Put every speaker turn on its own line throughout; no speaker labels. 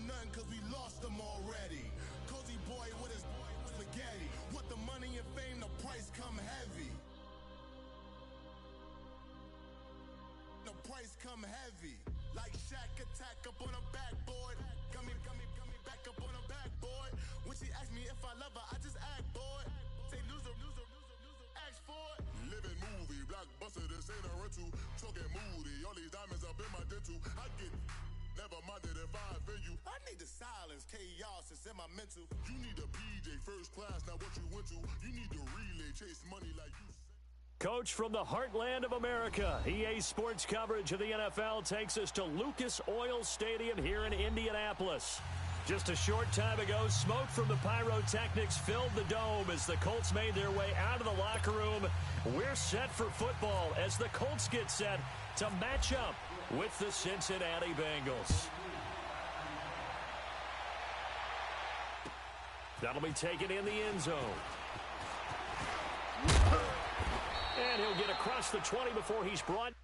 nothing cause we lost them already. Cozy boy with his spaghetti. What the money and fame, the price come heavy. The price come heavy. Like Shaq attack up on a backboard. Got me back up on a backboard. When she asked me if I love her, I just act bored. Say loser, ask for it. Living movie, blockbuster, this ain't a rental. Talking moody, all these diamonds up in my dental. I get never minded if I offend you. I need the silence, chaos, it's in my mental. You need a PJ, first class, not what you went to. You need to relay, chase money like you said.
Coach from the heartland of America, EA Sports coverage of the NFL takes us to Lucas Oil Stadium here in Indianapolis. Just a short time ago, smoke from the pyrotechnics filled the dome as the Colts made their way out of the locker room. We're set for football as the Colts get set to match up with the Cincinnati Bengals. That'll be taken in the end zone. And he'll get across the 20 before he's brought.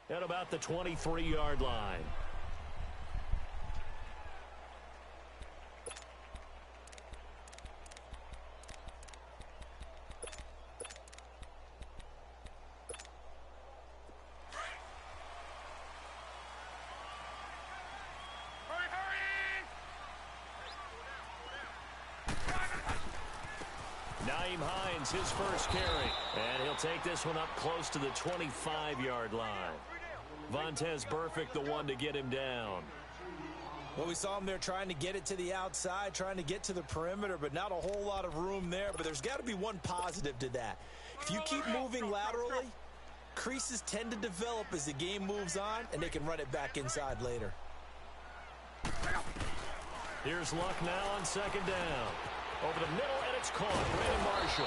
Down at about the 23-yard line. Hines, his first carry, and he'll take this one up close to the 25-yard line. Vontaze Burfict, the one to get him down.
Well, we saw him there trying to get it to the outside, trying to get to the perimeter, but not a whole lot of room there. But there's got to be one positive to that. If you keep moving laterally, creases tend to develop as the game moves on, and they can run it back inside later.
Here's Luck now on second down. Over the middle, and it's caught. Brandon Marshall.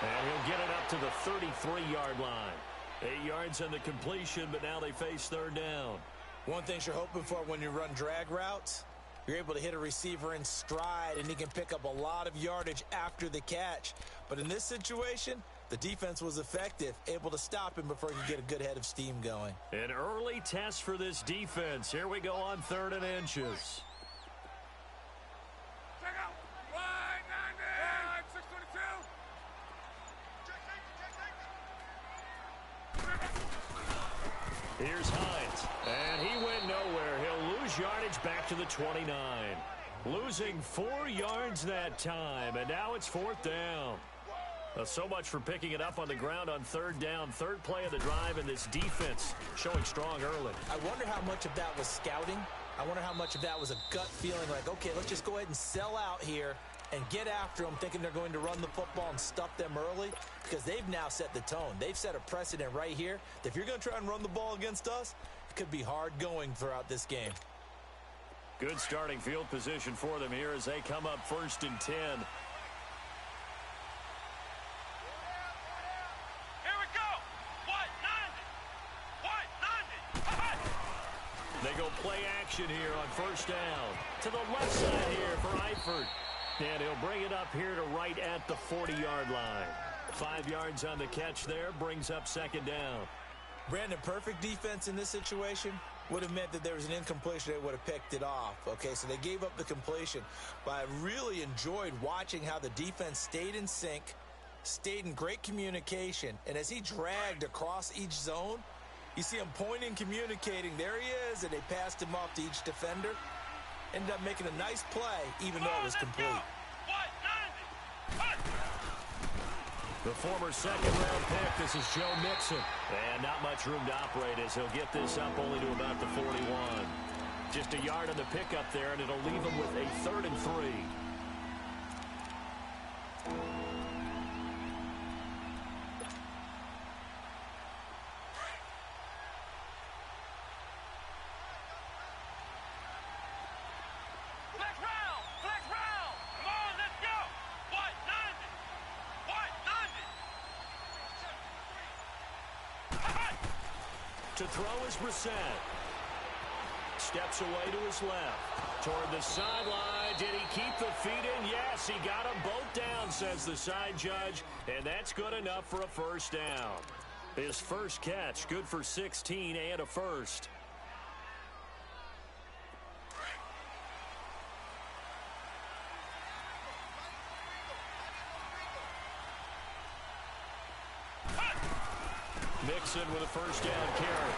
And he'll get it up to the 33-yard line. 8 yards on the completion, but now they face third down.
One thing you're hoping for when you run drag routes, you're able to hit a receiver in stride, and he can pick up a lot of yardage after the catch. But in this situation, the defense was effective, able to stop him before he could get a good head of steam going.
An early test for this defense. Here we go on 3rd and inches.
Check out. Wide 90. 622.
Here's Hines, and he went nowhere. He'll lose yardage back to the 29. Losing 4 yards that time, and now it's 4th down. So much for picking it up on the ground on 3rd down. 3rd play of the drive, and this defense showing strong early.
I wonder how much of that was scouting. I wonder how much of that was a gut feeling like, okay, let's just go ahead and sell out here and get after them, thinking they're going to run the football and stuff them early, because they've now set the tone. They've set a precedent right here that if you're going to try and run the ball against us, it could be hard going throughout this game.
Good starting field position for them here as they come up 1st and 10. They go play action here on first down. To the left side here for Eifert. And he'll bring it up here to right at the 40-yard line. 5 yards on the catch there, brings up second down.
Brandon, perfect defense in this situation would have meant that there was an incompletion. They would have picked it off. Okay, so they gave up the completion. But I really enjoyed watching how the defense stayed in sync, stayed in great communication. And as he dragged across each zone, you see him pointing, communicating. There he is, and they passed him off to each defender. Ended up making a nice play, even though it was complete.
The former second-round pick, this is Joe Mixon. And not much room to operate as he'll get this up only to about the 41. Just a yard on the pickup there, and it'll leave him with a 3rd and 3. To throw is Brissett. Steps away to his left. Toward the sideline. Did he keep the feet in? Yes, he got them both down, says the side judge. And that's good enough for a first down. His first catch, good for 16 and a first. Mixon with a first down carry.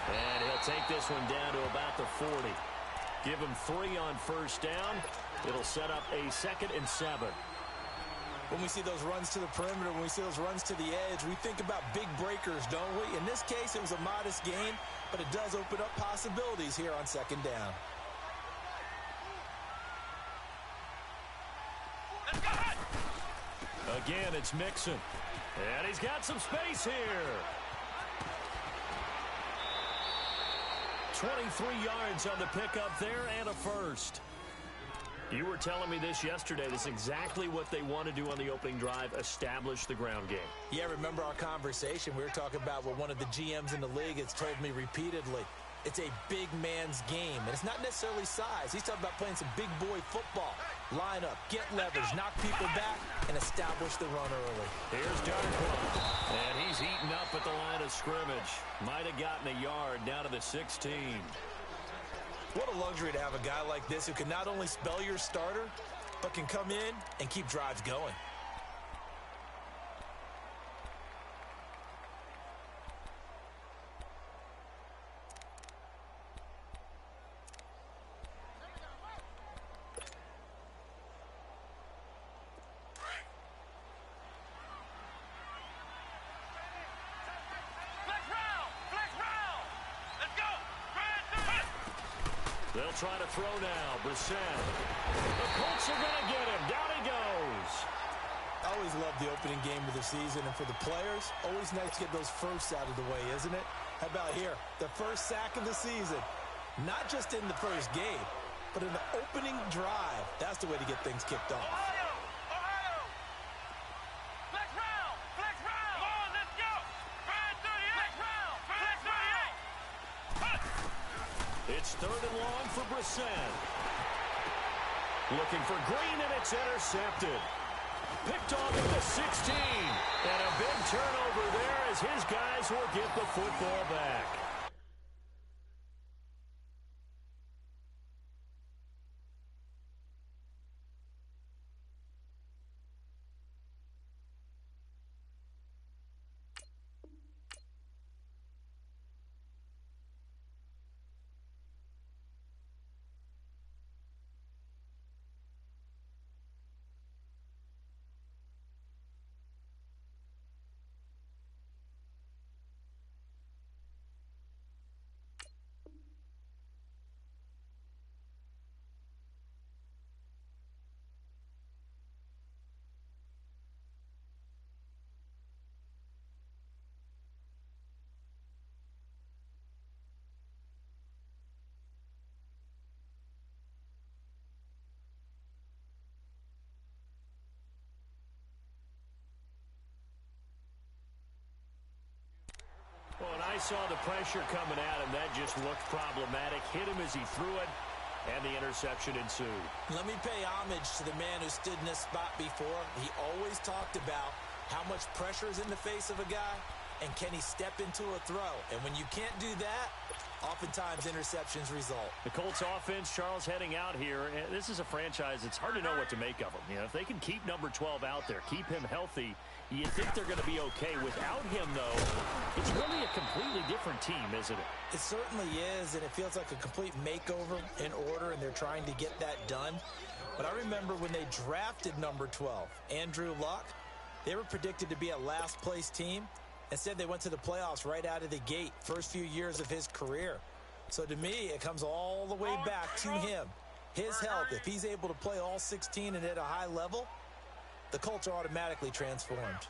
And he'll take this one down to about the 40. Give him 3 on first down. It'll set up a 2nd and 7.
When we see those runs to the perimeter, when we see those runs to the edge, we think about big breakers, don't we? In this case, it was a modest gain, but it does open up possibilities here on second down.
Again, it's Mixon. And he's got some space here. 23 yards on the pickup there and a first. You were telling me this yesterday. This is exactly what they want to do on the opening drive, establish the ground game.
Yeah, remember our conversation. We were talking about what one of the GMs in the league has told me repeatedly. It's a big man's game, and it's not necessarily size. He's talking about playing some big boy football. Line up, get leverage, knock people back, and establish the run early.
Here's Darkwa, and he's eaten up at the line of scrimmage. Might have gotten a yard down to the 16.
What a luxury to have a guy like this who can not only spell your starter, but can come in and keep drives going.
They'll try to throw now. Brissett. The Colts are going to get him. Down he goes.
I always love the opening game of the season, and for the players, always nice to get those firsts out of the way, isn't it? How about here? The first sack of the season. Not just in the first game, but in the opening drive. That's the way to get things kicked off.
It's 3rd and long for Brissett. Looking for Green, and it's intercepted. Picked off at the 16. And a big turnover there as his guys will get the football back. saw the pressure coming at him. That just looked problematic. Hit him as he threw it, and the interception ensued.
Let me pay homage to the man who stood in this spot before. He always talked about how much pressure is in the face of a guy, and can he step into a throw. And when you can't do that, oftentimes interceptions result.
The Colts offense, Charles, heading out here. This is a franchise, it's hard to know what to make of them. You know, if they can keep number 12 out there, keep him healthy, you think they're going to be okay. Without him, though, it's really a completely different team, isn't it?
It certainly is, and it feels like a complete makeover in order, and they're trying to get that done. But I remember when they drafted number 12, Andrew Luck, they were predicted to be a last-place team. Instead, they went to the playoffs right out of the gate, first few years of his career. So to me, it comes all the way back to him. His health, if he's able to play all 16 and at a high level, the Colts are automatically transformed.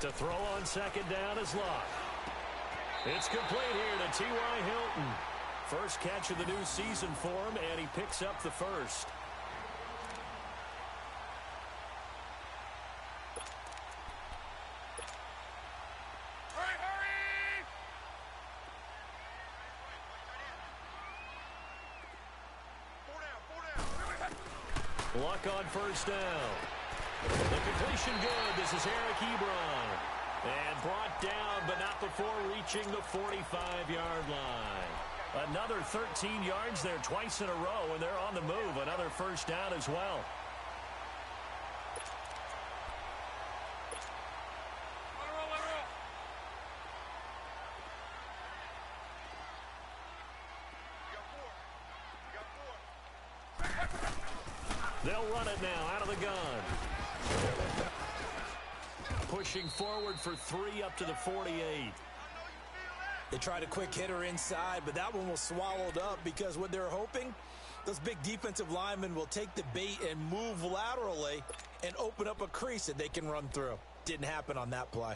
To throw on second down is Luck. It's complete here to T.Y. Hilton. First catch of the new season for him, and he picks up the first. Luck on first down. The completion good. This is Eric Ebron. And brought down, but not before reaching the 45-yard line. Another 13 yards there twice in a row, and they're on the move. Another first down as well. They'll run it now out of the gun. Pushing forward for 3 up to the 48.
They tried a quick hitter inside, but that one was swallowed up because what they're hoping, those big defensive linemen will take the bait and move laterally and open up a crease that they can run through. Didn't happen on that play.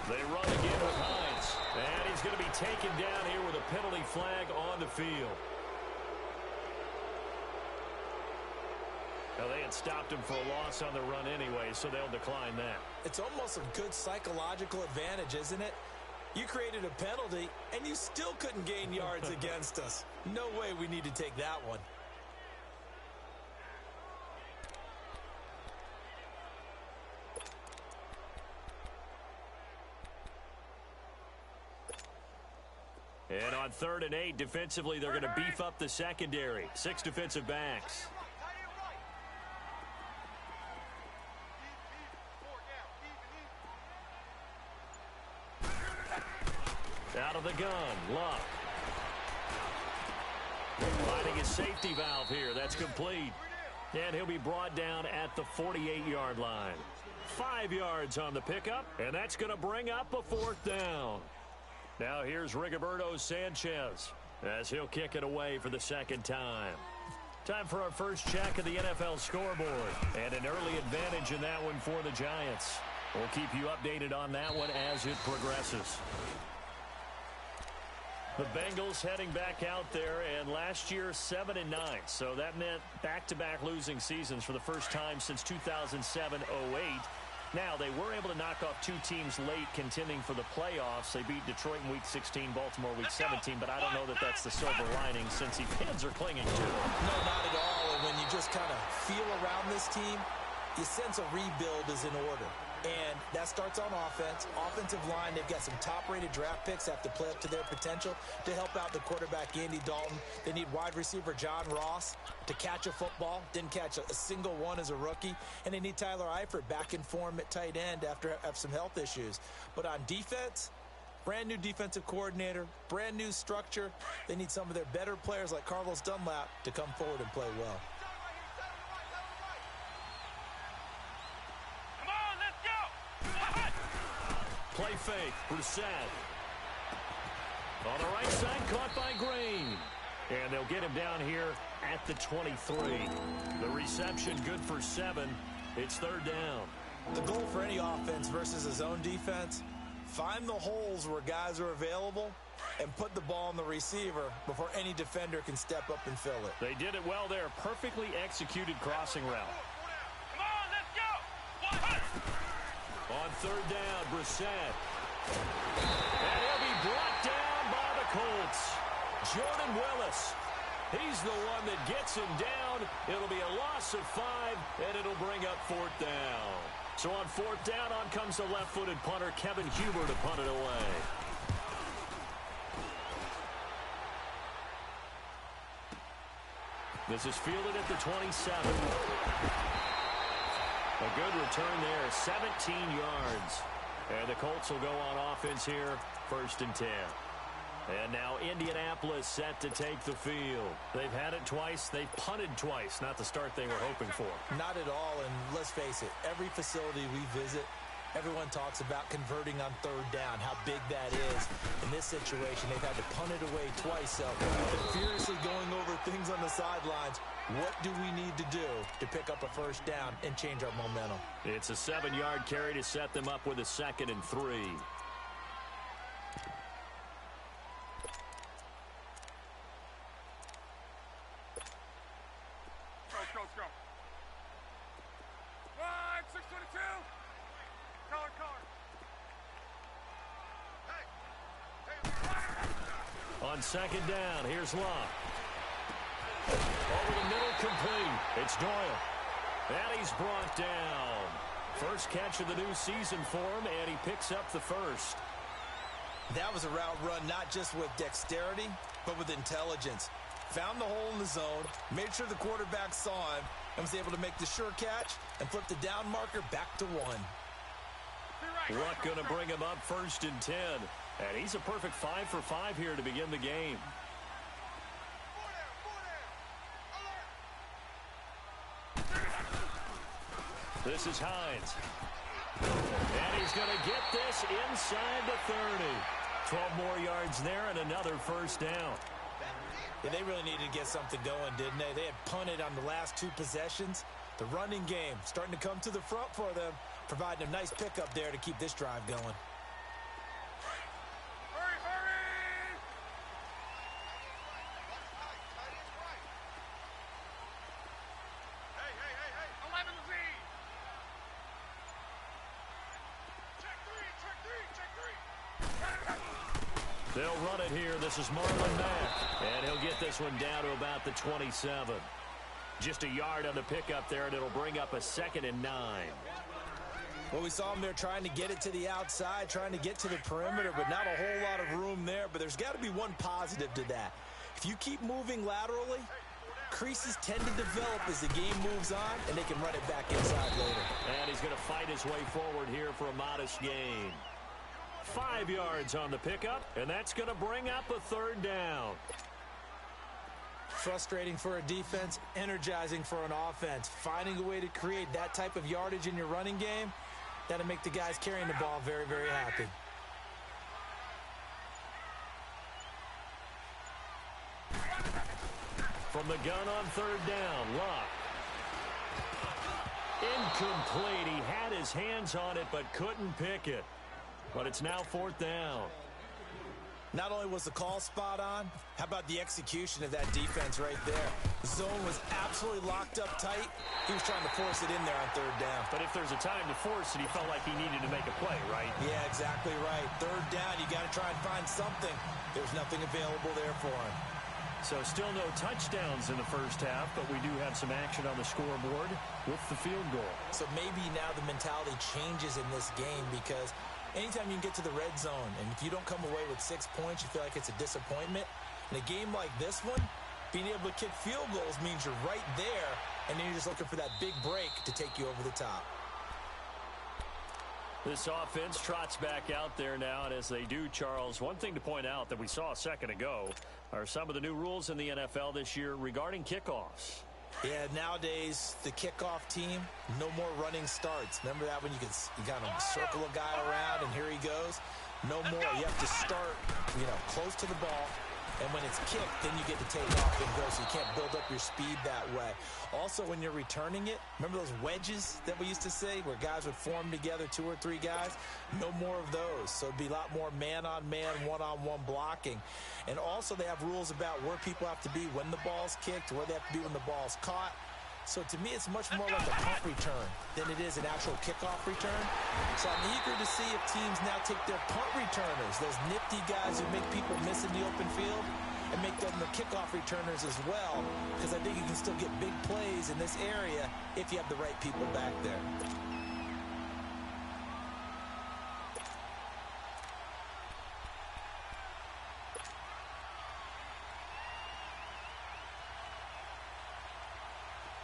They run again with Hines. And he's going to be taken down here with a penalty flag on the field. Now, they had stopped him for a loss on the run anyway, so they'll decline that.
It's almost a good psychological advantage, isn't it? You created a penalty, and you still couldn't gain yards against us. No way we need to take that one.
And on 3rd and 8, defensively, they're going to beef up the secondary. 6 defensive backs. Out of the gun, Luck. Finding his safety valve here. That's complete. And he'll be brought down at the 48-yard line. 5 yards on the pickup, and that's going to bring up a 4th down. Now here's Rigoberto Sanchez as he'll kick it away for the 2nd time. Time for our first check of the NFL scoreboard. And an early advantage in that one for the Giants. We'll keep you updated on that one as it progresses. The Bengals heading back out there, and last year 7-9. So that meant back-to-back losing seasons for the first time since 2007-08. Now, they were able to knock off 2 teams late contending for the playoffs. They beat Detroit in Week 16, Baltimore Week 17, but I don't know that that's the silver lining since the fans are clinging to it.
No, not at all. And when you just kind of feel around this team, you sense a rebuild is in order. And that starts on offense. Offensive line, they've got some top-rated draft picks, have to play up to their potential to help out the quarterback, Andy Dalton. They need wide receiver John Ross to catch a football. Didn't catch a single one as a rookie. And they need Tyler Eifert back in form at tight end after have some health issues. But on defense, brand new defensive coordinator, brand new structure. They need some of their better players like Carlos Dunlap to come forward and play well.
Play fake, Brissett. On the right side, caught by Green. And they'll get him down here at the 23. The reception good for 7. It's 3rd down.
The goal for any offense versus a zone defense, Find the holes where guys are available and put the ball on the receiver before any defender can step up and fill it.
They did it well there. Perfectly executed crossing route.
Come on, let's go.
On third down, Brissett. And he'll be brought down by the Colts. Jordan Willis. He's the one that gets him down. It'll be a loss of 5, and it'll bring up fourth down. So on fourth down, on comes the left-footed punter, Kevin Huber, to punt it away. This is fielded at the 27. A good return there, 17 yards. And the Colts will go on offense here, 1st and 10. And now Indianapolis set to take the field. They've had it twice. They've punted twice. Not the start they were hoping for.
Not at all, and let's face it, every facility we visit, everyone talks about converting on third down, how big that is. In this situation, they've had to punt it away twice, so they're furiously going over things on the sidelines. What do we need to do to pick up a first down and change our momentum?
It's a 7-yard carry to set them up with a 2nd and 3.
Go. 622. Color.
On 2nd down, here's Love. Over the middle, complete. It's Doyle. And he's brought down. First catch of the new season for him, and he picks up the first.
That was a route run not just with dexterity, but with intelligence. Found the hole in the zone, made sure the quarterback saw him, and was able to make the sure catch and flip the down marker back to 1.
Luck going to bring him up 1st and 10. And he's a perfect 5 for 5 here to begin the game. This is Hines. And he's going to get this inside the 30. 12 more yards there and another first down.
Yeah, they really needed to get something going, didn't they? They had punted on the last 2 possessions. The running game starting to come to the front for them, providing a nice pickup there to keep this drive going.
Hurry! Hey. 11 lead. Check 3.
They'll run it here. This is Marlon Mack. And he'll get this one down to about the 27. Just a yard on the pickup there, and it'll bring up a 2nd and 9.
Well, we saw him there trying to get it to the outside, trying to get to the perimeter, but not a whole lot of room there. But there's got to be one positive to that. If you keep moving laterally, creases tend to develop as the game moves on, and they can run it back inside later.
And he's going to fight his way forward here for a modest gain. 5 yards on the pickup, and that's going to bring up a 3rd down.
Frustrating for a defense, energizing for an offense. Finding a way to create that type of yardage in your running game, that'll make the guys carrying the ball very, very happy.
From the gun on 3rd down, Luck. Incomplete. He had his hands on it but couldn't pick it. But it's now 4th down.
Not only was the call spot on, how about the execution of that defense right there? The zone was absolutely locked up tight. He was trying to force it in there on 3rd down.
But if there's a time to force it, he felt like he needed to make a play, right?
Yeah, exactly right. 3rd down, you got to try and find something. There's nothing available there for him.
So still no touchdowns in the first half, but we do have some action on the scoreboard with the field goal.
So maybe now the mentality changes in this game, because anytime you can get to the red zone, and if you don't come away with 6 points, you feel like it's a disappointment. In a game like this one, being able to kick field goals means you're right there, and then you're just looking for that big break to take you over the top.
This offense trots back out there now, and as they do, Charles, one thing to point out that we saw a second ago are some of the new rules in the NFL this year regarding kickoffs.
Yeah, nowadays, the kickoff team, no more running starts. Remember that when you got to circle a guy around and here he goes? No more. You have to start, close to the ball, And when it's kicked, then you get to take off and go, so you can't build up your speed that way. Also, when you're returning it, remember those wedges that we used to say where guys would form together, 2 or 3 guys? No more of those. So it'd be a lot more man-on-man, one-on-one blocking. And also they have rules about where people have to be when the ball's kicked, where they have to be when the ball's caught. So to me, it's much more like a punt return than it is an actual kickoff return. So I'm eager to see if teams now take their punt returners, those nifty guys who make people miss in the open field, and make them the kickoff returners as well, because I think you can still get big plays in this area if you have the right people back there.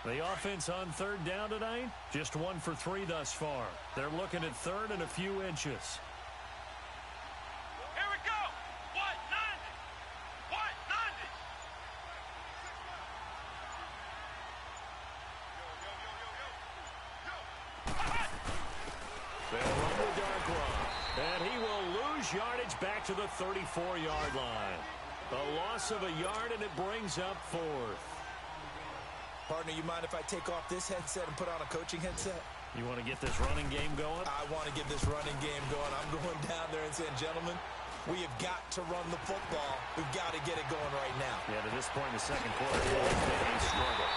The offense on third down tonight, just 1 for 3 thus far. They're looking at third and a few inches.
Here we go. 190. 190.
They'll run the dark run, and he will lose yardage back to the 34-yard line. A loss of a yard, and it brings up 4th.
Partner, you mind if I take off this headset and put on a coaching headset?
You want to get this running game going?
I want to get this running game going. I'm going down there and saying, gentlemen, we have got to run the football. We've got to get it going right now.
Yeah, to this point in the second quarter, it's been a struggle.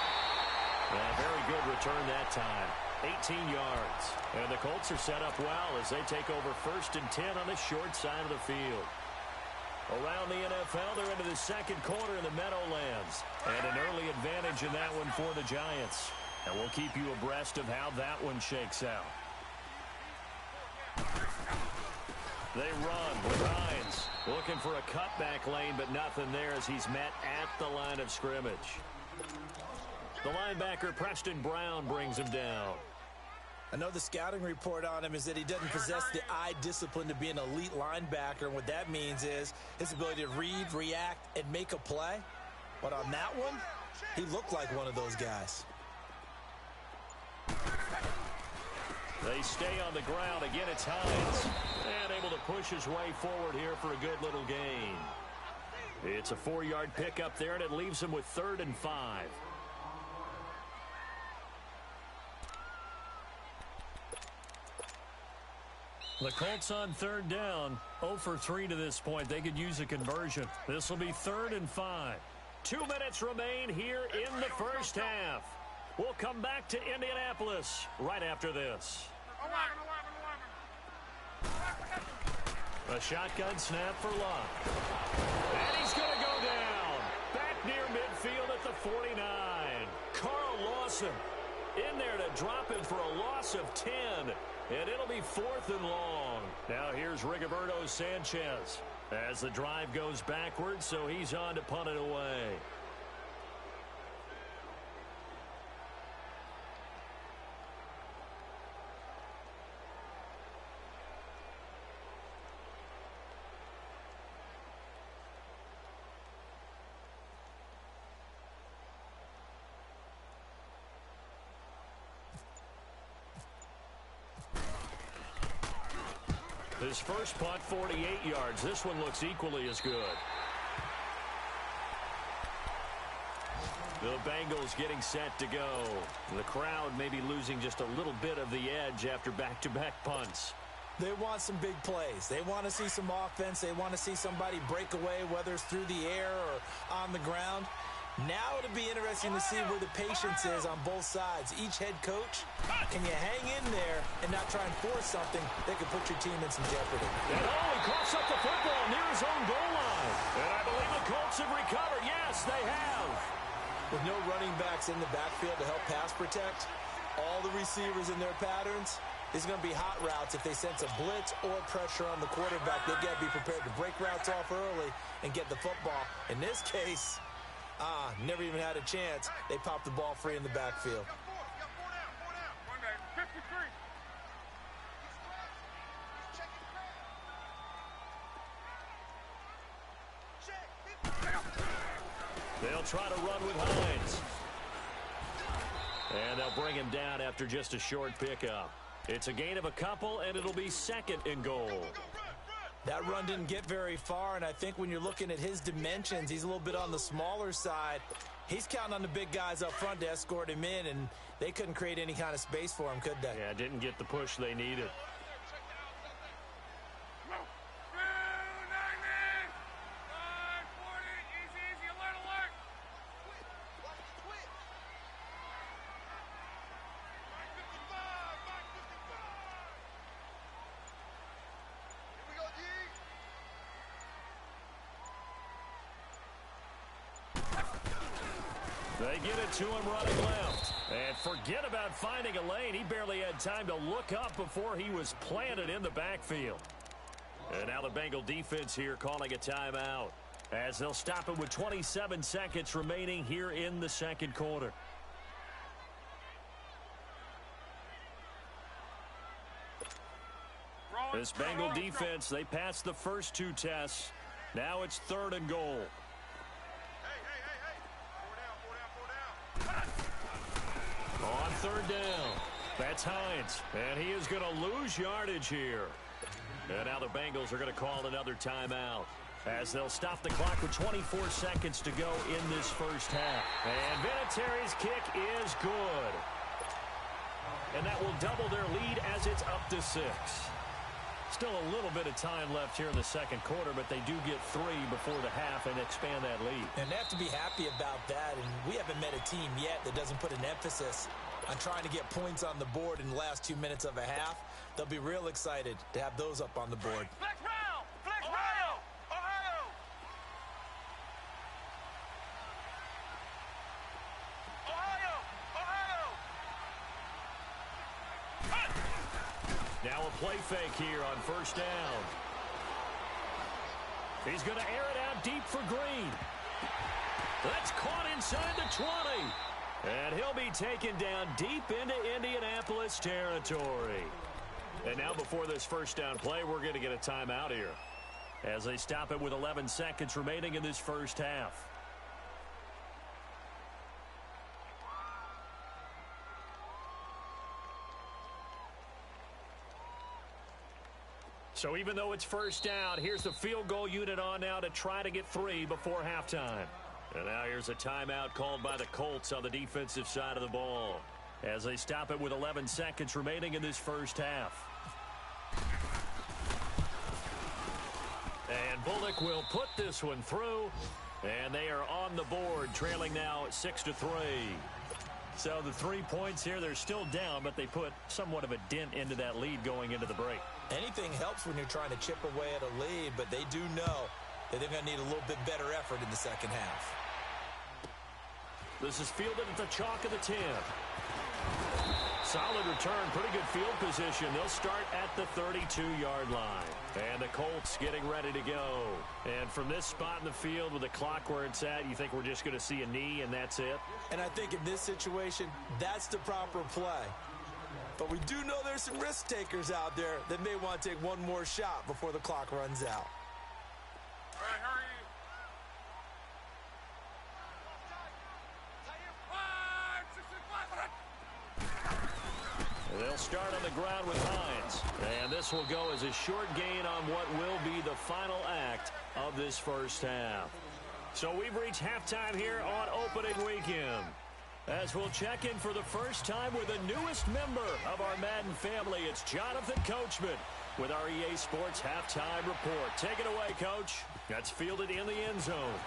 Very good return that time. 18 yards. And the Colts are set up well as they take over 1st and 10 on the short side of the field. Around the NFL, they're into the second quarter in the Meadowlands. And an early advantage in that one for the Giants. And we'll keep you abreast of how that one shakes out. They run with Hines. Looking for a cutback lane, but nothing there as he's met at the line of scrimmage. The linebacker, Preston Brown, brings him down.
I know the scouting report on him is that he doesn't possess the eye discipline to be an elite linebacker. And what that means is his ability to read, react, and make a play. But on that one, he looked like one of those guys.
They stay on the ground. Again, it's Hines. And able to push his way forward here for a good little gain. It's a 4-yard pickup there, and it leaves him with 3rd and 5. The Colts on third down, 0 for 3 to this point. They could use a conversion. This will be 3rd and 5. 2 minutes remain here in the first half. We'll come back to Indianapolis right after this. A shotgun snap for Luck. And he's going to go down. Back near midfield at the 49. Carl Lawson in there to drop him for a loss of 10. And it'll be 4th and long. Now here's Rigoberto Sanchez as the drive goes backwards, so he's on to punt it away. His first punt, 48 yards. This one looks equally as good. The Bengals getting set to go. The crowd maybe losing just a little bit of the edge after back-to-back punts.
They want some big plays. They want to see some offense. They want to see somebody break away, whether it's through the air or on the ground. Now it'll be interesting to see where the patience is on both sides. Each head coach, can you hang in there and not try and force something that could put your team in some jeopardy?
And he coughs up the football near his own goal line. And I believe the Colts have recovered. Yes, they have.
With no running backs in the backfield to help pass protect, all the receivers in their patterns, it's going to be hot routes if they sense a blitz or pressure on the quarterback. They've got to be prepared to break routes off early and get the football. In this case, never even had a chance. They popped the ball free in the backfield.
They'll try to run with Hines. And they'll bring him down after just a short pickup. It's a gain of a couple, and it'll be 2nd and goal.
That run didn't get very far, and I think when you're looking at his dimensions, he's a little bit on the smaller side. He's counting on the big guys up front to escort him in, and they couldn't create any kind of space for him, could they?
Yeah, didn't get the push they needed. They get it to him running left. And forget about finding a lane. He barely had time to look up before he was planted in the backfield. And now the Bengal defense here calling a timeout, as they'll stop it with 27 seconds remaining here in the second quarter. This Bengal defense, they passed the first two tests. Now it's 3rd and goal. On 3rd down, that's Hines, and he is going to lose yardage here. And now the Bengals are going to call another timeout, as they'll stop the clock with 24 seconds to go in this first half. And Vinatieri's kick is good. And that will double their lead as it's up to 6. Still a little bit of time left here in the second quarter, but they do get 3 before the half and expand that lead.
And they have to be happy about that, and we haven't met a team yet that doesn't put an emphasis on trying to get points on the board in the last 2 minutes of a half. They'll be real excited to have those up on the board.
Flex round! Flex Ohio! Ohio! Ohio! Ohio!
Now a play fake here on 1st down. He's going to air it out deep for Green. That's caught inside the 20. And he'll be taken down deep into Indianapolis territory. And now before this 1st down play, we're going to get a timeout here, as they stop it with 11 seconds remaining in this first half. So even though it's 1st down, here's the field goal unit on now to try to get 3 before halftime. And now here's a timeout called by the Colts on the defensive side of the ball, as they stop it with 11 seconds remaining in this first half. And Bullock will put this one through, and they are on the board, trailing now 6-3. So the 3 points here, they're still down, but they put somewhat of a dent into that lead going into the break.
Anything helps when you're trying to chip away at a lead, but they do know that they're going to need a little bit better effort in the second half.
This is fielded at the chalk of the 10. Solid return, pretty good field position. They'll start at the 32-yard line. And the Colts getting ready to go. And from this spot in the field with the clock where it's at, you think we're just going to see a knee and that's it?
And I think in this situation, that's the proper play. But we do know there's some risk takers out there that may want to take one more shot before the clock runs out.
All right, hurry.
They'll start on the ground with Hines. And this will go as a short gain on what will be the final act of this first half. So we've reached halftime here on opening weekend, as we'll check in for the first time with the newest member of our Madden family. It's Jonathan Coachman with our EA Sports Halftime Report. Take it away, Coach. That's fielded in the end zone.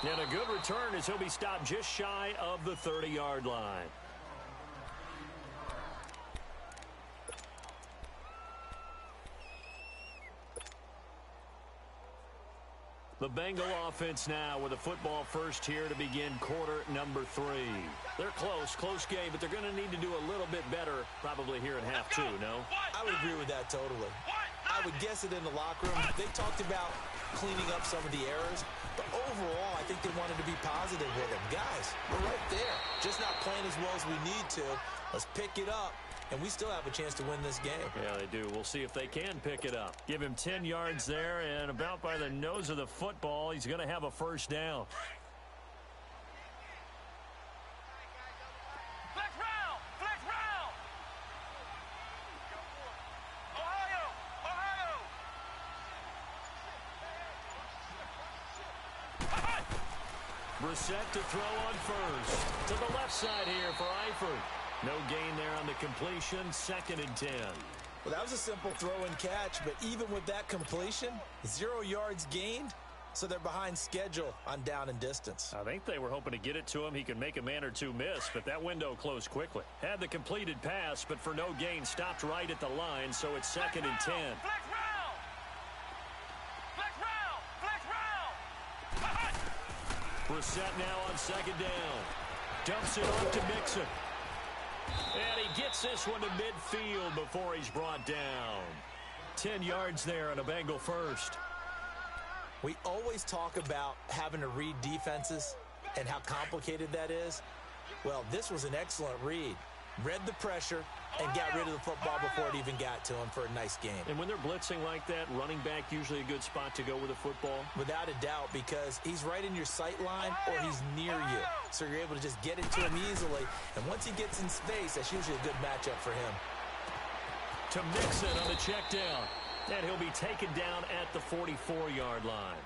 And a good return as he'll be stopped just shy of the 30-yard line. The Bengal offense now with a football first here to begin quarter number 3. They're close game, but they're going to need to do a little bit better probably here in half 2, no?
I would agree with that totally. I would guess it in the locker room. They talked about cleaning up some of the errors, but overall, I think they wanted to be positive with them. Guys, we're right there. Just not playing as well as we need to. Let's pick it up, and we still have a chance to win this game.
Yeah, they do. We'll see if they can pick it up. Give him 10 yards there, and about by the nose of the football, he's going to have a first down.
Flex round! Flex round!
Brissett to throw on first. To the left side here for Eifert. No gain there on the completion. 2nd and 10.
Well, that was a simple throw and catch, but even with that completion, 0 yards gained, so they're behind schedule on down and distance.
I think they were hoping to get it to him. He could make a man or two miss, but that window closed quickly. Had the completed pass, but for no gain, stopped right at the line, so it's 2nd and 10.
Flex round! Flex round! Flex round!
Brissett now on 2nd down. Dumps it off to Mixon. And he gets this one to midfield before he's brought down. 10 yards there on a Bengal first.
We always talk about having to read defenses and how complicated that is. Well, this was an excellent read. Read the pressure and got rid of the football before it even got to him for a nice game.
And when they're blitzing like that, running back usually a good spot to go with the football?
Without a doubt, because he's right in your sight line or he's near you. So you're able to just get it to him easily. And once he gets in space, that's usually a good matchup for him.
To Mixon on the check down. And he'll be taken down at the 44-yard line.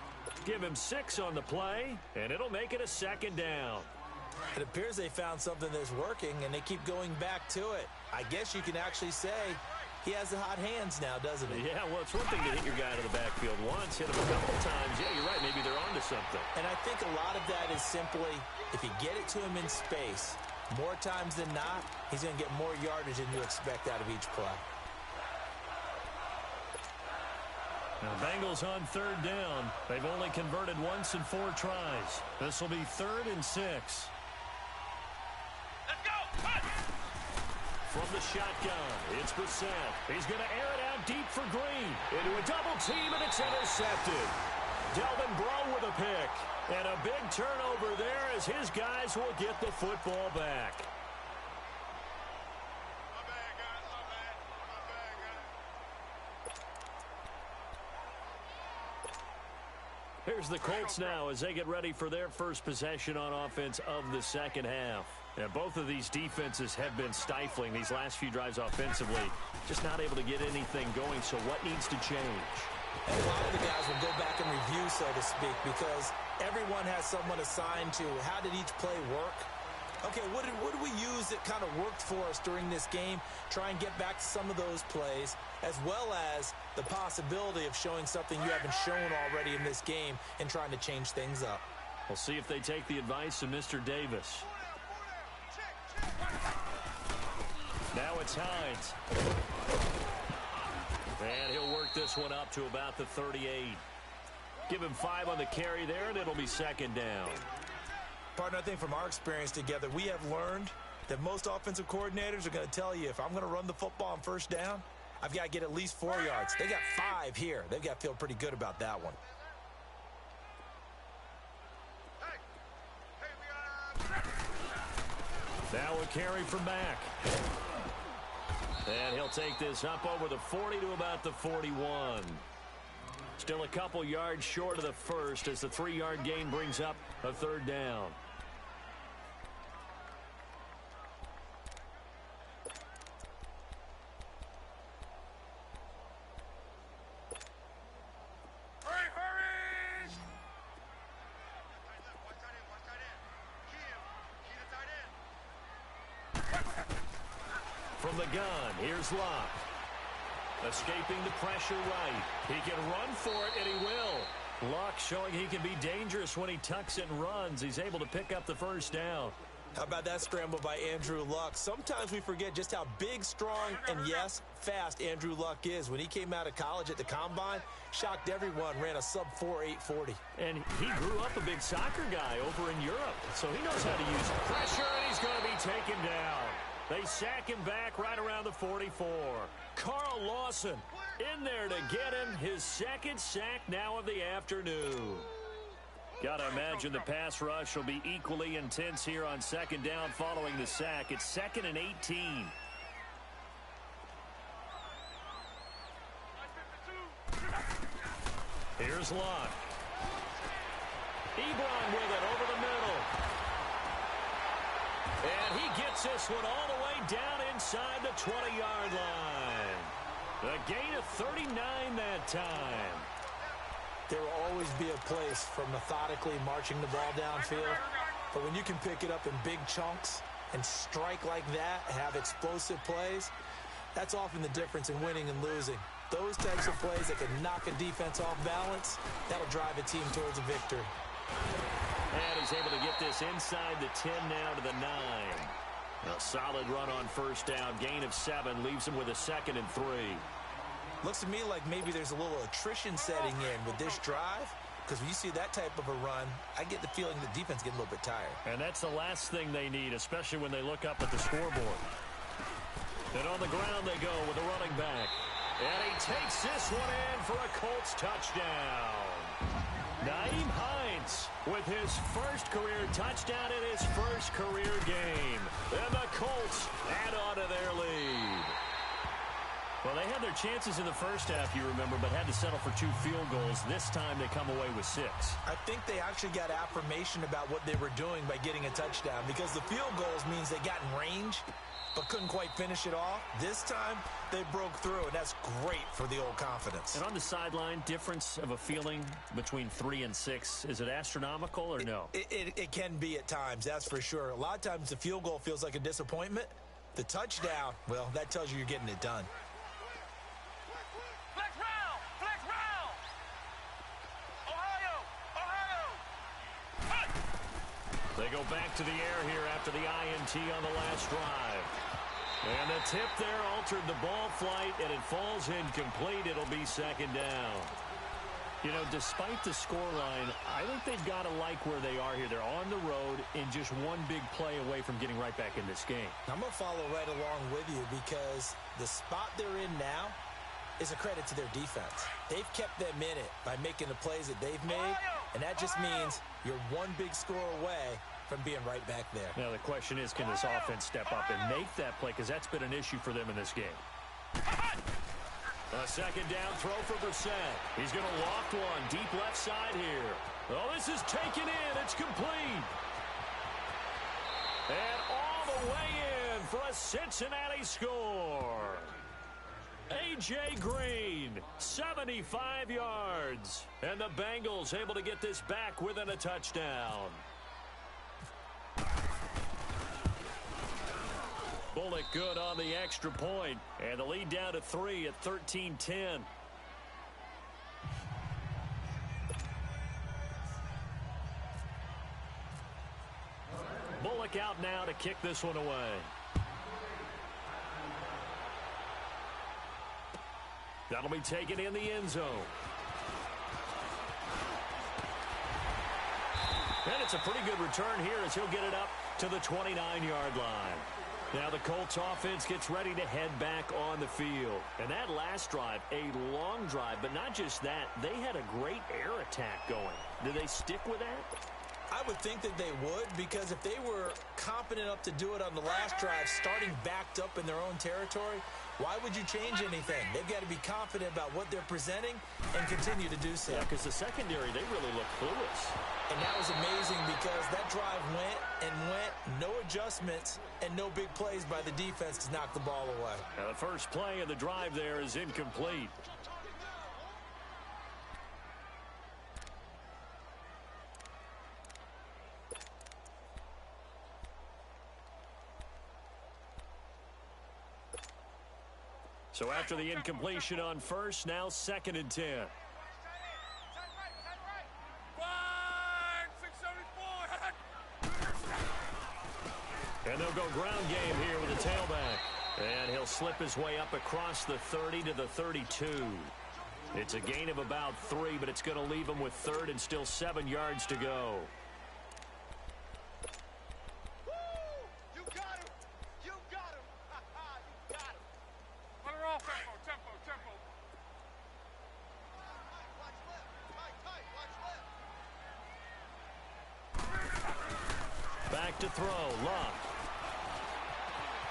Give him 6 on the play, and it'll make it a 2nd down.
It appears they found something that's working, and they keep going back to it. I guess you can actually say he has the hot hands now, doesn't he?
Yeah, well, it's one thing to hit your guy to the backfield once, hit him a couple times. Yeah, you're right. Maybe they're onto something.
And I think a lot of that is simply if you get it to him in space, more times than not, he's going to get more yardage than you expect out of each play.
Now, Bengals on 3rd down. They've only converted once in 4 tries. This will be 3rd and 6.
Let's go! Cut!
From the shotgun, it's Brissett. He's going to air it out deep for Green. Into a double team, and it's intercepted. Delvin Breaux with a pick. And a big turnover there as his guys will get the football back. Here's the Colts now as they get ready for their first possession on offense of the 2nd half. Now, both of these defenses have been stifling these last few drives offensively. Just not able to get anything going, so what needs to change?
And a lot of the guys will go back and review, so to speak, because everyone has someone assigned to how did each play work. Okay, what did we use that kind of worked for us during this game? Try and get back to some of those plays, as well as the possibility of showing something you haven't shown already in this game and trying to change things up.
We'll see if they take the advice of Mr. Davis. Now it's Hines. And he'll work this one up to about the 38. Give him 5 on the carry there, and it'll be 2nd down.
Partner, I think from our experience together, we have learned that most offensive coordinators are going to tell you, if I'm going to run the football on 1st down, I've got to get at least 4 yards. They got 5 here. They've got to feel pretty good about that one.
Now a carry from Mack. And he'll take this up over the 40 to about the 41. Still a couple yards short of the first as the 3-yard gain brings up a 3rd down. From the gun, here's Locke. Escaping the pressure right. He can run for it, and he will. Locke showing he can be dangerous when he tucks it and runs. He's able to pick up the 1st down.
How about that scramble by Andrew Luck? Sometimes we forget just how big, strong, and yes, fast Andrew Luck is. When he came out of college at the Combine, shocked everyone, ran a sub-4 840.
And he grew up a big soccer guy over in Europe, so he knows how to use pressure, and he's going to be taken down. They sack him back right around the 44. Carl Lawson in there to get him his 2nd sack now of the afternoon. Got to imagine the pass rush will be equally intense here on 2nd down following the sack. It's 2nd and 18. Here's Locke. Ebron with it over the middle. And he gets this one all the way down inside the 20-yard line. A gain of 39 that time.
There will always be a place for methodically marching the ball downfield But when you can pick it up in big chunks and strike like that, have explosive plays, that's often the difference in winning and losing. Those types of plays that can knock a defense off balance, that'll drive a team towards a victory.
And he's able to get this inside the 10 now to the 9. A solid run on first down. Gain of 7 leaves him with a 2nd and 3.
Looks to me like maybe there's a little attrition setting in with this drive, because when you see that type of a run, I get the feeling the defense getting a little bit tired.
And that's the last thing they need, especially when they look up at the scoreboard. Then on the ground they go with a running back. And he takes this one in for a Colts touchdown. Nyheim Hines with his first career touchdown in his first career game. And the Colts add on to their lead. Well, they had their chances in the first half, you remember, but had to settle for 2 field goals. This time they come away with 6.
I think they actually got affirmation about what they were doing by getting a touchdown, because the field goals means they got in range but couldn't quite finish it off. This time they broke through, and that's great for the old confidence.
And on the sideline, difference of a feeling between 3 and 6, is it astronomical or no?
It can be at times, that's for sure. A lot of times the field goal feels like a disappointment. The touchdown, well, that tells you you're getting it done.
Flex round! Flex round! Ohio! Ohio! Hey!
They go back to the air here after the INT on the last drive. And the tip there altered the ball flight, and it falls incomplete. It'll be 2nd down. You know, despite the scoreline, I think they've got to like where they are here. They're on the road and just one big play away from getting right back in this game.
I'm going to follow right along with you, because the spot they're in now is a credit to their defense. They've kept them in it by making the plays that they've made, and that just means you're one big score away from being right back there.
Now the question is, can this offense step up and make that play? Because that's been an issue for them in this game. A 2nd down throw for Brissett. He's going to loft one deep left side here. Oh, this is taken in. It's complete. And all the way in for a Cincinnati score. A.J. Green, 75 yards. And the Bengals able to get this back within a touchdown. Bullock good on the extra point. And the lead down to 3 at 13-10. Bullock out now to kick this one away. That'll be taken in the end zone. And it's a pretty good return here as he'll get it up to the 29-yard line. Now the Colts offense gets ready to head back on the field. And that last drive, a long drive, but not just that, they had a great air attack going. Do they stick with that?
I would think that they would, because if they were competent enough to do it on the last drive, starting backed up in their own territory, why would you change anything? They've got to be confident about what they're presenting and continue to do so.
Yeah, because the secondary, they really look clueless.
And that was amazing, because that drive went and went, no adjustments, and no big plays by the defense to knock the ball away.
Now the first play of the drive there is incomplete. So after the incompletion on first, now 2nd and 10. And they'll go ground game here with the tailback. And he'll slip his way up across the 30 to the 32. It's a gain of about 3, but it's going to leave him with 3rd and still 7 yards to go. Back to throw, Luck.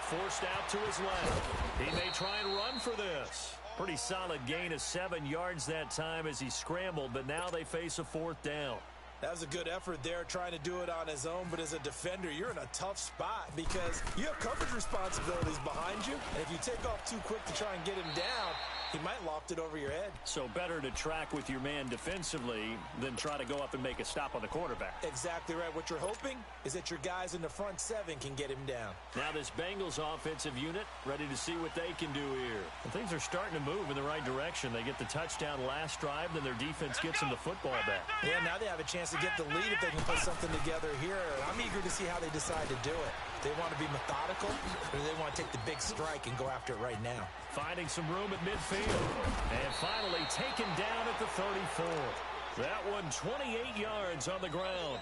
Forced out to his left. He may try and run for this. Pretty solid gain of 7 yards that time as he scrambled, but now they face a 4th down.
That was a good effort there, trying to do it on his own, but as a defender, you're in a tough spot because you have coverage responsibilities behind you, and if you take off too quick to try and get him down, He might loft it over your head.
So better to track with your man defensively than try to go up and make a stop on the quarterback.
Exactly right. What you're hoping is that your guys in the front seven can get him down.
Now this Bengals offensive unit ready to see what they can do here. And things are starting to move in the right direction. They get the touchdown last drive, then their defense gets them the football back.
Yeah, now they have a chance to get the lead if they can put something together here. I'm eager to see how they decide to do it. They want to be methodical, or they want to take the big strike and go after it right now.
Finding some room at midfield. And finally taken down at the 34. That one 28 yards on the ground.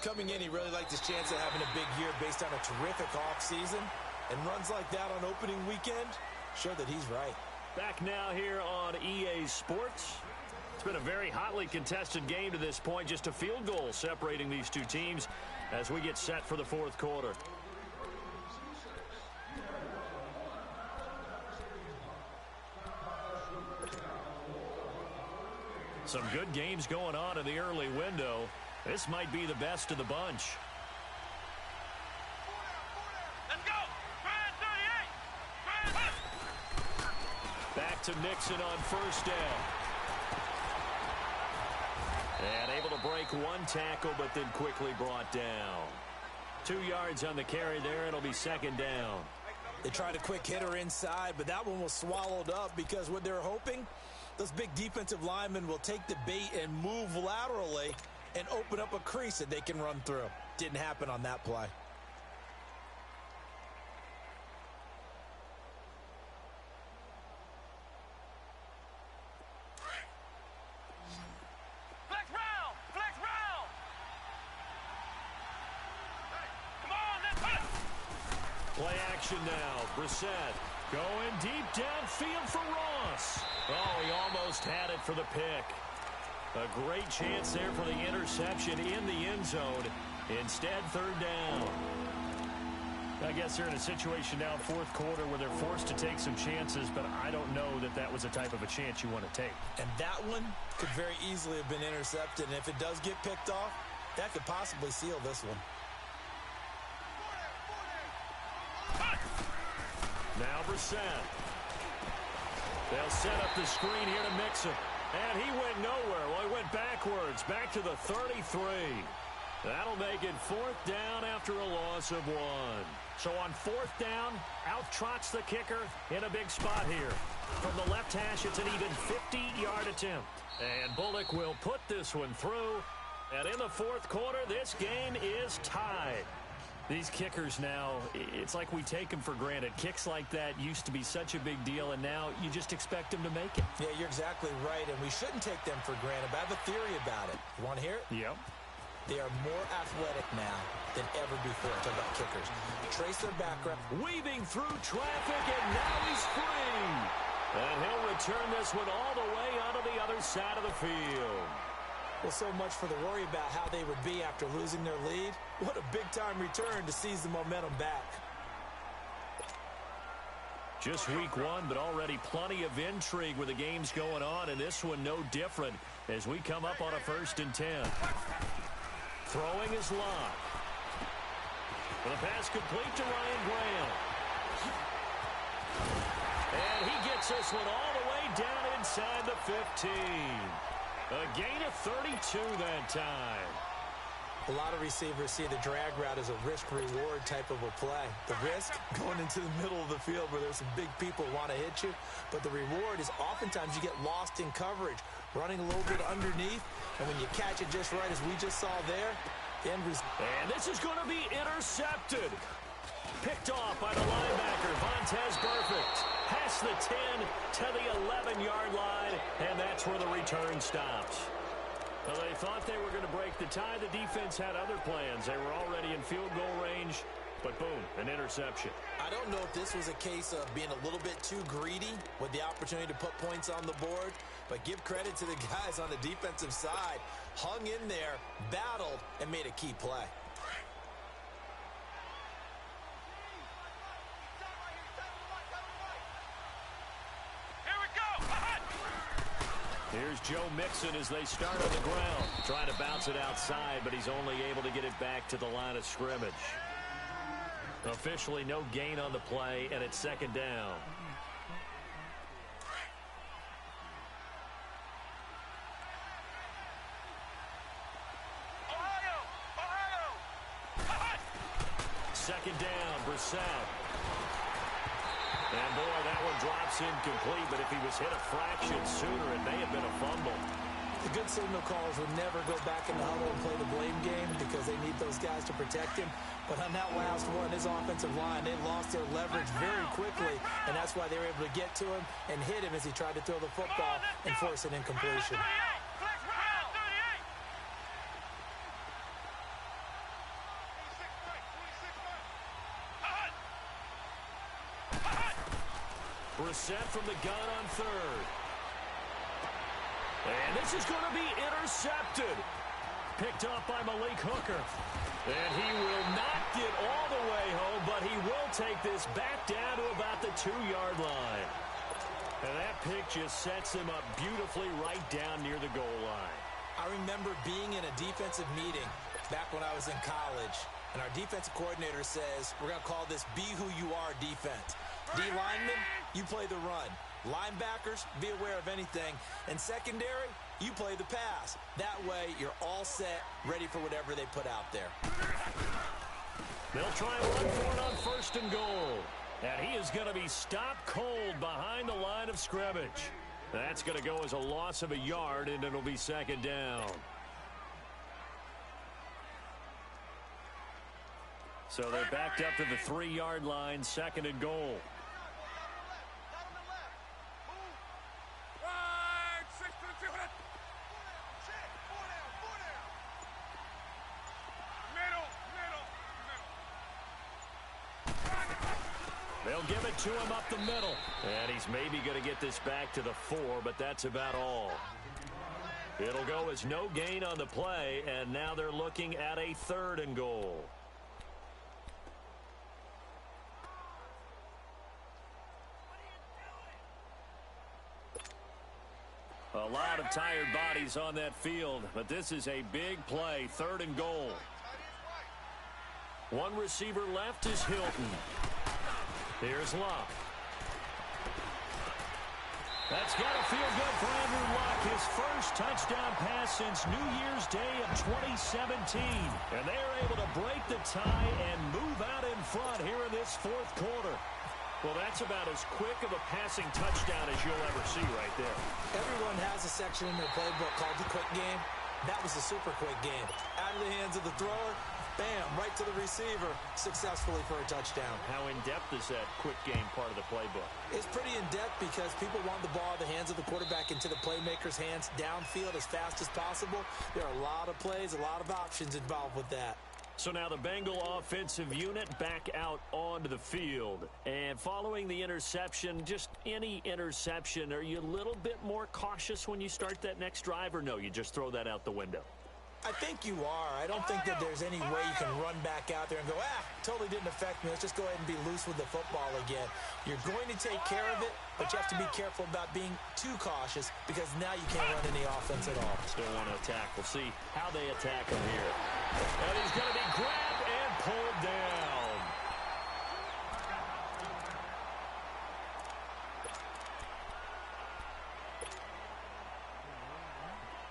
Coming in, he really liked his chance of having a big year based on a terrific offseason. And runs like that on opening weekend show that he's right.
Back now here on EA Sports. It's been a very hotly contested game to this point. Just a field goal separating these two teams as we get set for the fourth quarter. Some good games going on in the early window. This might be the best of the bunch.
Let's go! 38!
Back to Mixon on first down. And able to break one tackle, but then quickly brought down. 2 yards on the carry there. It'll be second down.
They tried a quick hitter inside, but that one was swallowed up because what they're hoping, those big defensive linemen will take the bait and move laterally and open up a crease that they can run through. Didn't happen on that play.
Flex round! Flex round! Come on, let's hit!
Play action now. Brissett going deep downfield for Ross. Oh, he almost had it for the pick. A great chance there for the interception in the end zone. Instead, third down. I guess they're in a situation now, fourth quarter, where they're forced to take some chances, but I don't know that that was the type of a chance you want to take.
And that one could very easily have been intercepted. And if it does get picked off, that could possibly seal this one.
Now Brissett. They'll set up the screen here to Mixon. And he went nowhere. Well, he went backwards, back to the 33. That'll make it fourth down after a loss of 1. So on fourth down, out trots the kicker in a big spot here. From the left hash, it's an even 50-yard attempt. And Bullock will put this one through. And in the fourth quarter, this game is tied. These kickers now, it's like we take them for granted. Kicks like that used to be such a big deal, and now you just expect them to make it.
Yeah, you're exactly right, and we shouldn't take them for granted. But I have a theory about it. You want to hear it?
Yep.
They are more athletic now than ever before. Talk about kickers. Trace their background.
Weaving through traffic, and now he's free. And he'll return this one all the way onto the other side of the field.
Well, so much for the worry about how they would be after losing their lead. What a big-time return to seize the momentum back.
Just week 1, but already plenty of intrigue with the games going on, and this one no different as we come up on a 1st and 10. Throwing is Locke. With a pass complete to Ryan Graham. And he gets this one all the way down inside the 15. A gain of 32 that time.
A lot of receivers see the drag route as a risk-reward type of a play. The risk, going into the middle of the field where there's some big people who want to hit you. But the reward is oftentimes you get lost in coverage, running a little bit underneath. And when you catch it just right, as we just saw there, the end result.
And this is going to be intercepted. Picked off by the linebacker, Vontaze Burfict. Past the 10 to the 11-yard line, and that's where the return stops. Well, they thought they were going to break the tie. The defense had other plans. They were already in field goal range, but boom, an interception.
I don't know if this was a case of being a little bit too greedy with the opportunity to put points on the board, but give credit to the guys on the defensive side. Hung in there, battled, and made a key play.
Here's Joe Mixon as they start on the ground. Trying to bounce it outside, but he's only able to get it back to the line of scrimmage. Officially no gain on the play, and it's second down. Brissett. And, boy, that one drops incomplete, but if he was hit a fraction sooner, it may have been a fumble.
The good signal callers would never go back in the huddle and play the blame game because they need those guys to protect him. But on that last one, his offensive line, they lost their leverage very quickly, and that's why they were able to get to him and hit him as he tried to throw the football and force an incompletion.
Brissett from the gun on third. And this is going to be intercepted. Picked up by Malik Hooker. And he will not get all the way home, but he will take this back down to about the 2-yard line. And that pick just sets him up beautifully right down near the goal line.
I remember being in a defensive meeting back when I was in college, and our defensive coordinator says, we're going to call this Be Who You Are defense. D-linemen, you play the run. Linebackers, be aware of anything. And secondary, you play the pass. That way, you're all set, ready for whatever they put out there.
They'll try and run for it on first and goal. And he is going to be stopped cold behind the line of scrimmage. That's going to go as a loss of a yard, and it'll be second down. So they're backed up to the 3-yard line, second and goal. They'll give it to him up the middle. And he's maybe going to get this back to the 4, but that's about all. It'll go as no gain on the play, and now they're looking at a third and goal. A lot of tired bodies on that field, but this is a big play, third and goal. One receiver left is Hilton. Here's Luck. That's got to feel good for Andrew Luck. His first touchdown pass since New Year's Day of 2017. And they are able to break the tie and move out in front here in this fourth quarter. Well, that's about as quick of a passing touchdown as you'll ever see right there.
Everyone has a section in their playbook called the quick game. That was the super quick game. Out of the hands of the thrower, bam, right to the receiver, successfully for a touchdown.
How in-depth is that quick game part of the playbook?
It's pretty in-depth because people want the ball in the hands of the quarterback into the playmaker's hands downfield as fast as possible. There are a lot of plays, a lot of options involved with that.
So now the Bengal offensive unit back out onto the field. And following the interception, just any interception, are you a little bit more cautious when you start that next drive, or no, you just throw that out the window?
I think you are. I don't think that there's any way you can run back out there and go, totally didn't affect me. Let's just go ahead and be loose with the football again. You're going to take care of it, but you have to be careful about being too cautious because now you can't run any offense at all.
Still want to attack. We'll see how they attack him here. And he's going to be grabbed and pulled down.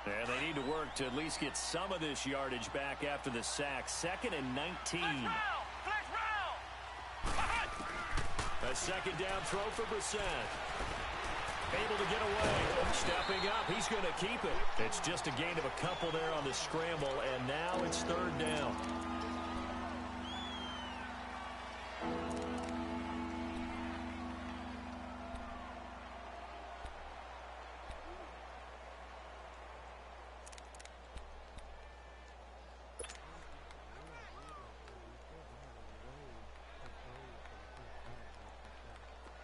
And they need to work to at least get some of this yardage back after the sack. 2nd and 19. A second down throw for Brissett. Able to get away. Stepping up. He's going to keep it. It's just a gain of a couple there on the scramble, and now it's third down.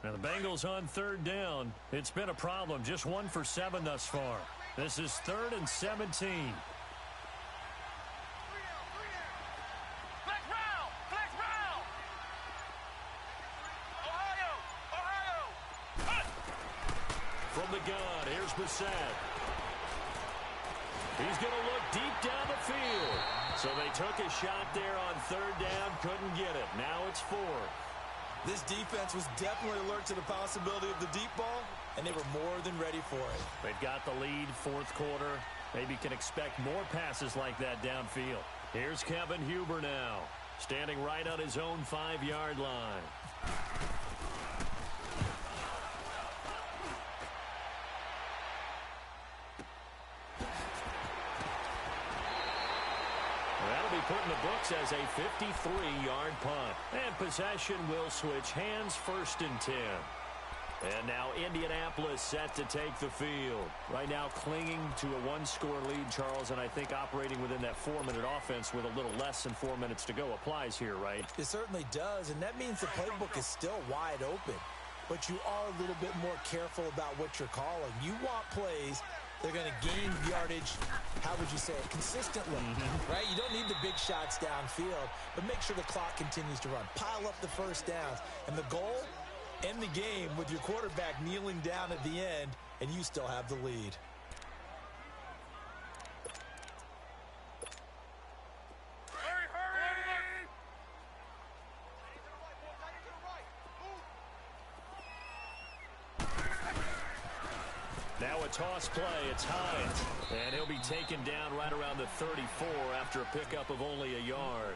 Now the Bengals on third down. It's been a problem. Just 1 for 7 thus far. This is 3rd and 17. From the gun, here's Brissett. He's going to look deep down the field. So they took a shot there on third down, couldn't get it. Now it's 4.
This defense was definitely alert to the possibility of the deep ball, and they were more than ready for it.
They've got the lead, fourth quarter. Maybe can expect more passes like that downfield. Here's Kevin Huber now. standing right on his own 5-yard line. That'll be put in the books as a 53-yard punt. And possession will switch hands, 1st and 10. And now Indianapolis set to take the field. Right now clinging to a 1-score lead, Charles, and I think operating within that 4-minute offense with a little less than 4 minutes to go applies here, right?
It certainly does, and that means the playbook is still wide open. But you are a little bit more careful about what you're calling. You want plays they're going to gain yardage, how would you say it, consistently, right? You don't need the big shots downfield, but make sure the clock continues to run. Pile up the first downs. And the goal, end the game with your quarterback kneeling down at the end, and you still have the lead.
Now a toss play. It's Hines. And he'll be taken down right around the 34 after a pickup of only a yard.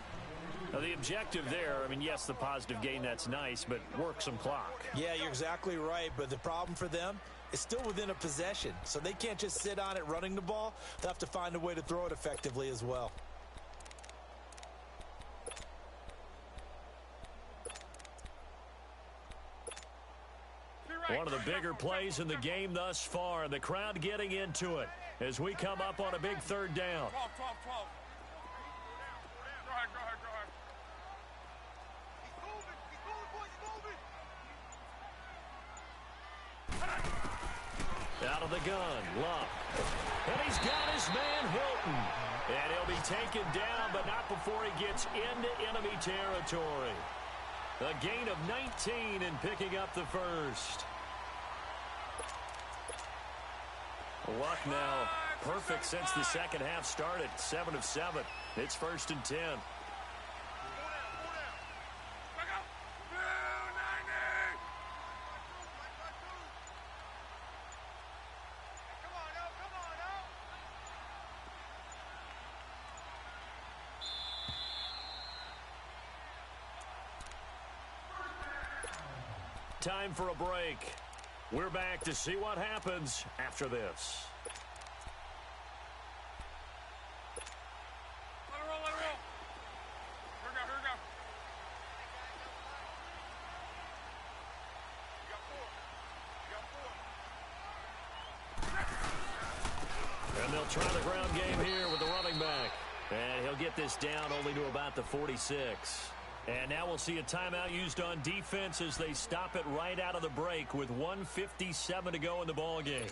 Now the objective there, I mean, yes, the positive gain, that's nice, but work some clock.
Yeah, you're exactly right, but the problem for them is still within a possession. So they can't just sit on it running the ball. They'll have to find a way to throw it effectively as well.
One of the bigger plays in the game thus far. The crowd getting into it as we come up on a big 3rd down.
12. Go ahead. He's moving.
Out of the gun, Love. And he's got his man Hilton. And he'll be taken down, but not before he gets into enemy territory. A gain of 19 and picking up the first. Luck now perfect since the second half started. 7 of 7. It's 1st and 10. Time for a break. We're back to see what happens after this.
Let it roll. Here we go. You got 4.
And they'll try the ground game here with the running back. And he'll get this down only to about the 46. And now we'll see a timeout used on defense as they stop it right out of the break with 1:57 to go in the ball game.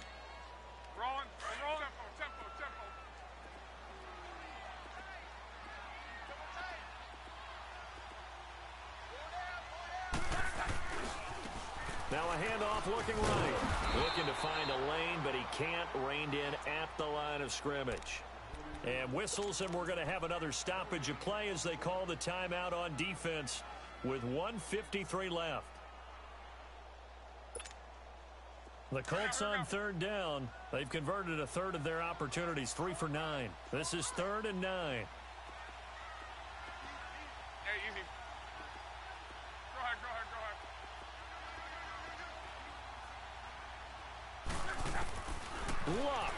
Rolling. Tempo.
Now a handoff looking right. Looking to find a lane, but he can't. Reined in at the line of scrimmage. And whistles, and we're going to have another stoppage of play as they call the timeout on defense with 1:53 left. The Colts on 3rd down. They've converted a 1/3 of their opportunities, 3 for 9. This is 3rd and 9.
Hey, easy. Go ahead.
Luck.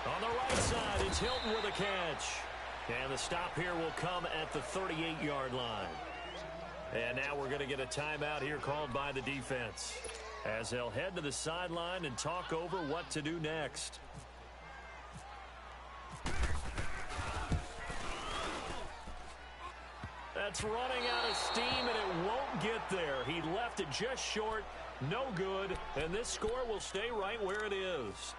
On the right side, it's Hilton with a catch. And the stop here will come at the 38-yard line. And now we're going to get a timeout here called by the defense as they'll head to the sideline and talk over what to do next. That's running out of steam, and it won't get there. He left it just short, no good, and this score will stay right where it is.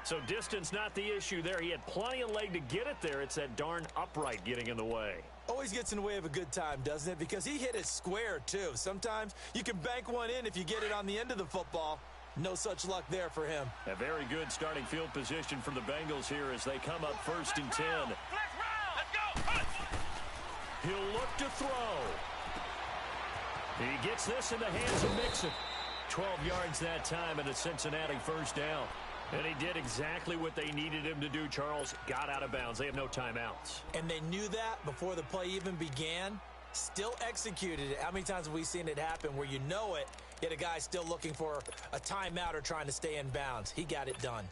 So distance not the issue there. He had plenty of leg to get it there. It's that darn upright getting in the way.
Always gets in the way of a good time, doesn't it? Because he hit it square, too. Sometimes you can bank one in if you get it on the end of the football. No such luck there for him.
A very good starting field position for the Bengals here as they come up 1st and 10.
Let's go.
He'll look to throw. He gets this in the hands of Mixon. 12 yards that time and a Cincinnati 1st down. And he did exactly what they needed him to do, Charles. Got out of bounds. They have no timeouts.
And they knew that before the play even began. Still executed it. How many times have we seen it happen where you know it, yet a guy still looking for a timeout or trying to stay in bounds? He got it done.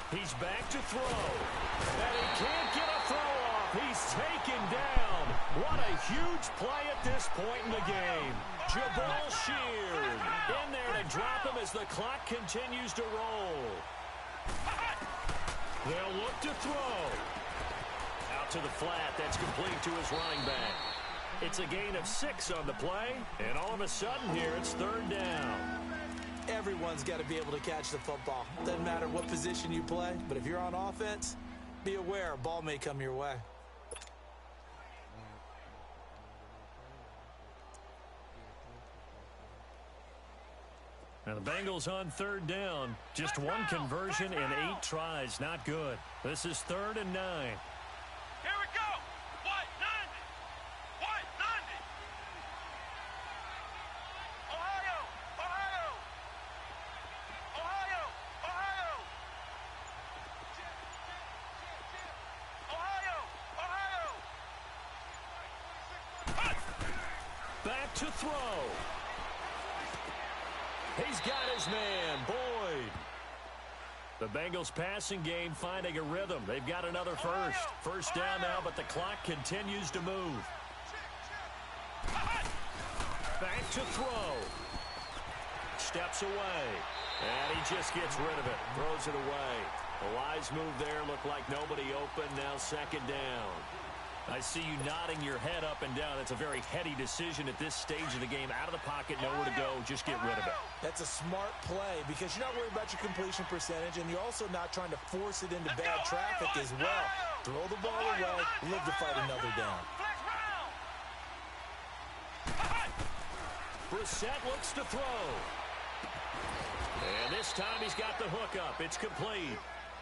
He's back to throw. And he can't get a throw off. He's taken down. What a huge play at this point in the game. Jabal Sheard in there to drop him as the clock continues to roll. They'll look to throw. Out to the flat. That's complete to his running back. It's a gain of 6 on the play. And all of a sudden here, it's 3rd down.
Everyone's got to be able to catch the football. Doesn't matter what position you play, but if you're on offense, be aware a ball may come your way.
Now the Bengals on 3rd down. Just one conversion in 8 tries. Not good. This is 3rd and 9.
Here we go. White 90. White 90. Ohio. Ohio. Ohio. Ohio. Ohio. Ohio.
Back to throw. He's got his man, Boyd. The Bengals passing game finding a rhythm. They've got another first. First down now, but the clock continues to move. Back to throw. Steps away. And he just gets rid of it. Throws it away. A wise move there. Looked like nobody open. Now 2nd down. I see you nodding your head up and down. That's a very heady decision at this stage of the game. Out of the pocket, nowhere to go. Just get rid of it.
That's a smart play because you're not worried about your completion percentage, and you're also not trying to force it into bad traffic as well. Throw the ball away, live to fight another down.
Brissett looks to throw. And this time he's got the hook up. It's complete.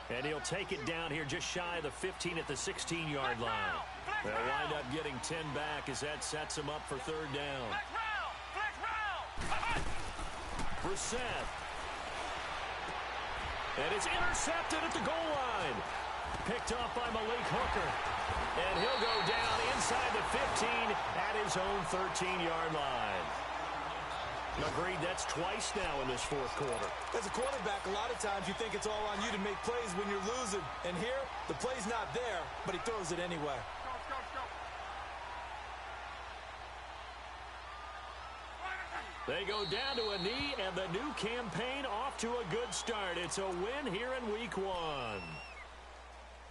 And he'll take it down here just shy of the 15 at the 16-yard line. They'll wind up getting 10 back as that sets him up for 3rd down. Brissett. And it's intercepted at the goal line. Picked off by Malik Hooker. And he'll go down inside the 15 at his own 13-yard line. Agreed, that's twice now in this 4th quarter.
As a quarterback, a lot of times you think it's all on you to make plays when you're losing. And here, the play's not there, but he throws it anyway.
They go down to a knee, and the new campaign off to a good start. It's a win here in Week 1.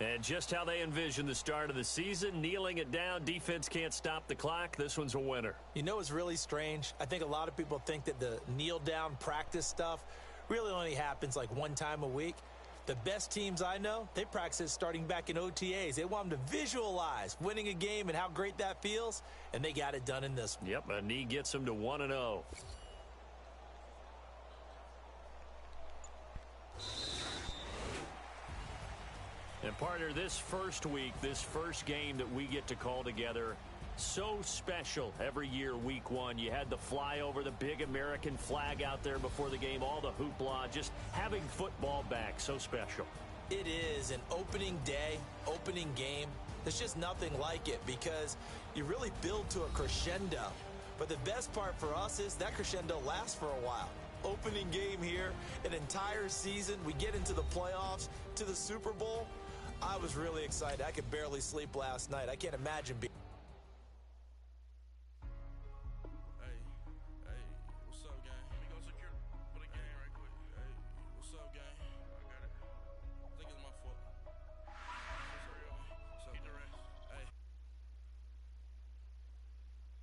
And just how they envision the start of the season, kneeling it down, defense can't stop the clock. This one's a winner.
You know what's really strange? I think a lot of people think that the kneel-down practice stuff really only happens like one time a week. The best teams I know, they practice it starting back in OTAs. They want them to visualize winning a game and how great that feels, and they got it done in this one.
Yep, a knee gets them to 1-0. And partner, this first week, this first game that we get to call together, so special every year, Week 1. You had the flyover, the big American flag out there before the game, all the hoopla, just having football back, so special.
It is an opening day, opening game. There's just nothing like it because you really build to a crescendo. But the best part for us is that crescendo lasts for a while. Opening game here, an entire season, we get into the playoffs, to the Super Bowl. I was really excited. I could barely sleep last night. I can't imagine being